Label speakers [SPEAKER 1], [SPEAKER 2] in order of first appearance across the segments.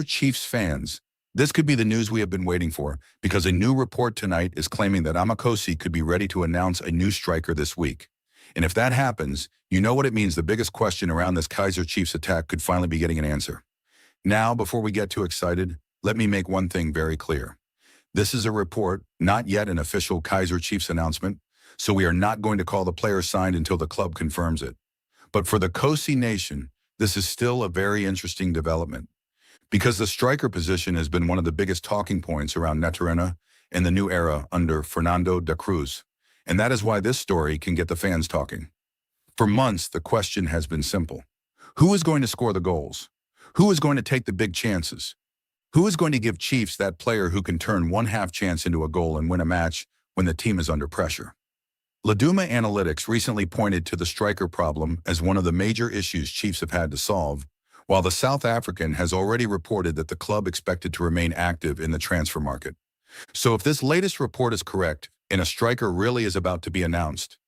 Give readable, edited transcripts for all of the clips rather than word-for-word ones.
[SPEAKER 1] Chiefs fans, this could be the news we have been waiting for, because a new report tonight is claiming that Amakhosi could be ready to announce a new striker this week. And if that happens, you know what it means. The biggest question around this Kaizer Chiefs attack could finally be getting an answer. Now, before we get too excited, let me make one thing very clear. This is a report, not yet an official Kaizer Chiefs announcement, so we are not going to call the player signed until the club confirms it. But for the Kosi Nation, this is still a very interesting development, because the striker position has been one of the biggest talking points around Naturena in the new era under Fernando da Cruz. And that is why this story can get the fans talking. For months, the question has been simple. Who is going to score the goals? Who is going to take the big chances? Who is going to give Chiefs that player who can turn one half chance into a goal and win a match when the team is under pressure? Laduma Analytics recently pointed to the striker problem as one of the major issues Chiefs have had to solve, while the South African has already reported that the club expected to remain active in the transfer market. So if this latest report is correct, and a striker really is about to be announced,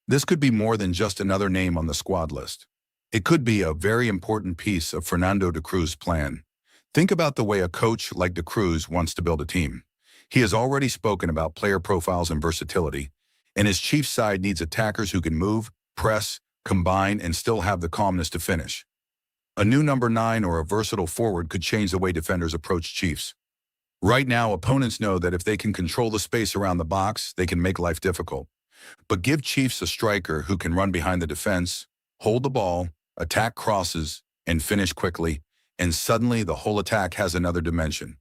[SPEAKER 1] this could be more than just another name on the squad list. It could be a very important piece of Fernando da Cruz's plan. Think about the way a coach like da Cruz wants to build a team. He has already spoken about player profiles and versatility, and his Chiefs side needs attackers who can move, press, combine, and still have the calmness to finish. A new number 9 or a versatile forward could change the way defenders approach Chiefs. Right now, opponents know that if they can control the space around the box, they can make life difficult. But give Chiefs a striker who can run behind the defense, hold the ball, attack crosses, and finish quickly, and suddenly the whole attack has another dimension.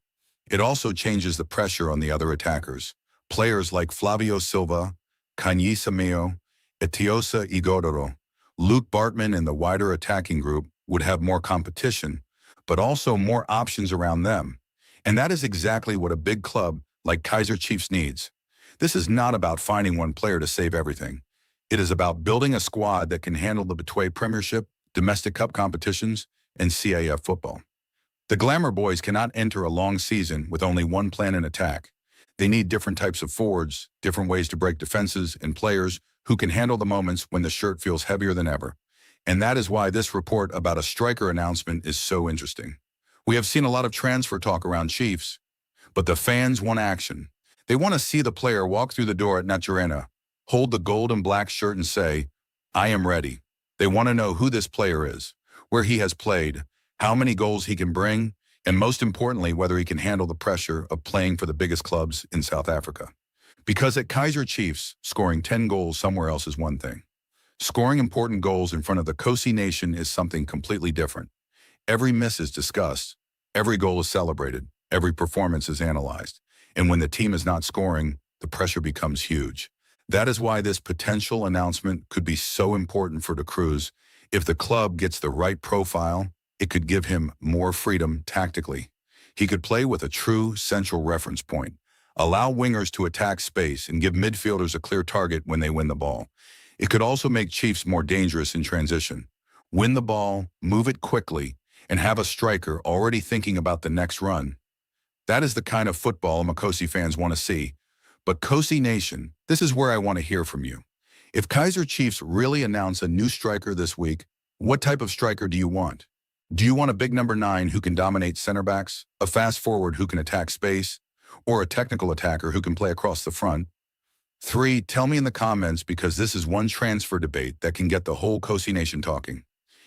[SPEAKER 1] It also changes the pressure on the other attackers. Players like Flavio Silva, Kaizer Mayo, Etiosa Igodoro, Luke Bartman, and the wider attacking group would have more competition, but also more options around them. And that is exactly what a big club like Kaizer Chiefs needs. This is not about finding one player to save everything. It is about building a squad that can handle the Betway Premiership, domestic cup competitions, and CAF football. The Glamour Boys cannot enter a long season with only one plan in attack. They need different types of forwards, different ways to break defenses, and players who can handle the moments when the shirt feels heavier than ever. And that is why this report about a striker announcement is so interesting. We have seen a lot of transfer talk around Chiefs, but the fans want action. They want to see the player walk through the door at Naturena, hold the gold and black shirt and say, "I am ready." They want to know who this player is, where he has played, how many goals he can bring, and most importantly, whether he can handle the pressure of playing for the biggest clubs in South Africa. Because at Kaizer Chiefs, scoring 10 goals somewhere else is one thing. Scoring important goals in front of the Kosi Nation is something completely different. Every miss is discussed, every goal is celebrated, every performance is analyzed. And when the team is not scoring, the pressure becomes huge. That is why this potential announcement could be so important for da Cruz. If the club gets the right profile, it could give him more freedom tactically. He could play with a true central reference point, allow wingers to attack space, and give midfielders a clear target when they win the ball. It could also make Chiefs more dangerous in transition. Win the ball, move it quickly, and have a striker already thinking about the next run. That is the kind of football Amakhosi fans want to see. But Kosi Nation, this is where I want to hear from you. If Kaizer Chiefs really announce a new striker this week, what type of striker do you want? Do you want a big number 9 who can dominate center backs, a fast forward who can attack space, or a technical attacker who can play across the front? 3, tell me in the comments, because this is one transfer debate that can get the whole Kosi Nation talking.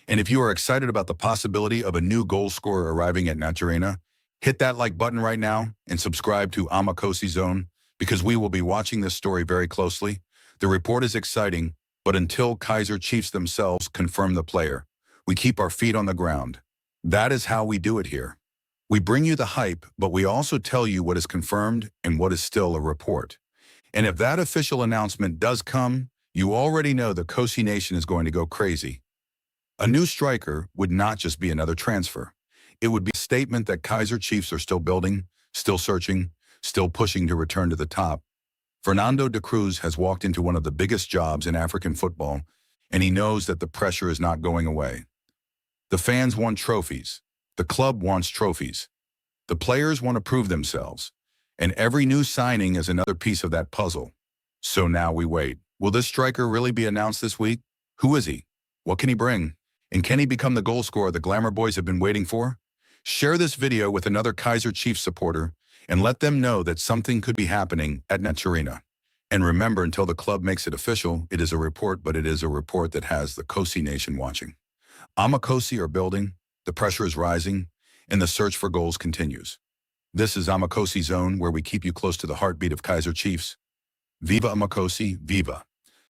[SPEAKER 1] And if you are excited about the possibility of a new goal scorer arriving at Naturena, hit that like button right now and subscribe to Amakhosi Zone, because we will be watching this story very closely. The report is exciting, but until Kaizer Chiefs themselves confirm the player, we keep our feet on the ground. That is how we do it here. We bring you the hype, but we also tell you what is confirmed and what is still a report. And if that official announcement does come, you already know the Kosi Nation is going to go crazy. A new striker would not just be another transfer. It would be a statement that Kaizer Chiefs are still building, still searching, still pushing to return to the top. Fernando da Cruz has walked into one of the biggest jobs in African football, and he knows that the pressure is not going away. The fans want trophies. The club wants trophies. The players want to prove themselves. And every new signing is another piece of that puzzle. So now we wait. Will this striker really be announced this week? Who is he? What can he bring? And can he become the goal scorer the Glamour Boys have been waiting for? Share this video with another Kaizer Chiefs supporter and let them know that something could be happening at Naturena. And remember, until the club makes it official, it is a report, but it is a report that has the Kosi Nation watching. Amakhosi are building, the pressure is rising, and the search for goals continues. This is Amakhosi Zone, where we keep you close to the heartbeat of Kaizer Chiefs. Viva Amakhosi, viva!